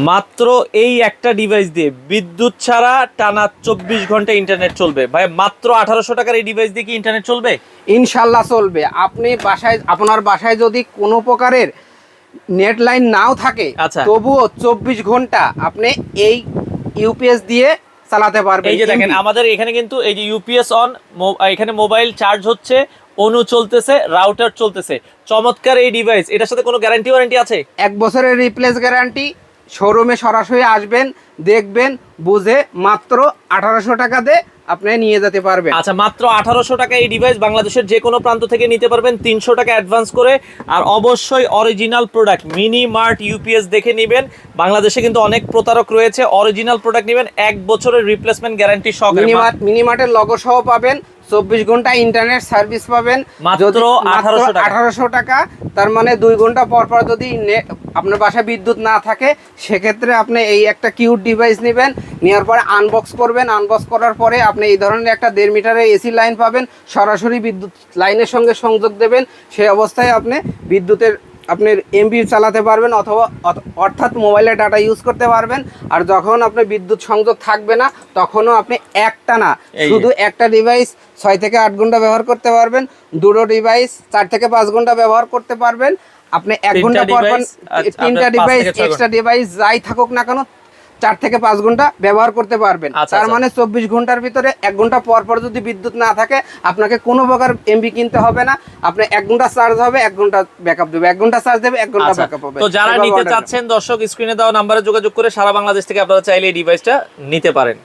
মাত্র এই একটা ডিভাইস দিয়ে বিদ্যুৎ ছাড়া টানা 24 ঘন্টা ইন্টারনেট চলবে। ভাই মাত্র 1800 টাকার এই ডিভাইস দিয়ে কি ইন্টারনেট চলবে? ইনশাল্লাহ চলবে। আপনি আপনার বাসায় যদি কোনো প্রকারের নেট লাইন নাও থাকে, আচ্ছা, তবুও 24 ঘন্টা আপনি এই ইউপিএস দিয়ে চালাতে পারবেন। এই যে দেখেন আমাদের এখানে কিন্তু এই যে ইউপিএস অন, এখানে মোবাইল চার্জ হচ্ছে, অনু চলতেছে, রাউটার চলতেছে। চমৎকার এই ডিভাইস। এটার সাথে কোনো গ্যারান্টি ওয়ারেন্টি আছে? 1 বছরের রিপ্লেস গ্যারান্টি। শোরুমে সরাসরি আসবেন, দেখবেন, বুঝে মাত্র 1800 টাকা দিয়ে আপনি নিয়ে যেতে পারবেন। আচ্ছা, মাত্র 1800 টাকা এই ডিভাইস বাংলাদেশের যে কোনো প্রান্ত থেকে নিতে পারবেন 300 টাকা অ্যাডভান্স করে। আর অবশ্যই original product mini mart UPS দেখে নেবেন। বাংলাদেশে কিন্তু অনেক প্রতারক রয়েছে, অরিজিনাল প্রোডাক্ট নেবেন, 1 বছরের রিপ্লেসমেন্ট গ্যারান্টি সহ। মিনি মার্টের লগো সহ পাবেন, 24 ঘন্টা ইন্টারনেট সার্ভিস পাবেন মাত্র 1800 টাকা। তার মানে 2 ঘন্টা পর পর যদি আপনার বাসায় বিদ্যুৎ না থাকে, সেক্ষেত্রে আপনি এই একটা কিউট ডিভাইস নেবেন, নেওয়ার পরে আনবক্স করবেন। আনবক্স করার পরে আপনি এই ধরনের একটা 1.5 মিটারের এসি লাইন পাবেন, সরাসরি বিদ্যুৎ লাইনের সঙ্গে সংযোগ দেবেন। সেই অবস্থায় আপনি বিদ্যুতের আপনার এমবি চালাতে পারবেন, অথবা অর্থাৎ মোবাইলে ডাটা ইউজ করতে পারবেন। আর যখন আপনি বিদ্যুৎ সংযোগ থাকবে না, তখনও আপনি একটানা শুধু একটা ডিভাইস 6 থেকে 8 ঘন্টা ব্যবহার করতে পারবেন। দুটো ডিভাইস 4 থেকে 5 ঘন্টা ব্যবহার করতে পারবেন। আপনি 1 ঘন্টা পর পর 3টা ডিভাইস, এক্সট্রা ডিভাইস যাই থাকুক না কেন, 4 থেকে 5 ঘন্টা ব্যবহার করতে পারবেন। তার মানে 24 ঘন্টার ভিতরে 1 ঘন্টা পর পর যদি বিদ্যুৎ না থাকে, আপনাকে কোনো প্রকার এমবি কিনতে হবে না। আপনি 1 ঘন্টা চার্জ হবে, 1 ঘন্টা ব্যাকআপ দেবে, 1 ঘন্টা চার্জ দেবে, 1 ঘন্টা ব্যাকআপ হবে। তো যারা নিতে চাচ্ছেন দর্শক, স্ক্রিনে দেওয়া নম্বরে যোগাযোগ করে সারা বাংলাদেশ থেকে আপনারা চাইলে এই ডিভাইসটা নিতে পারেন।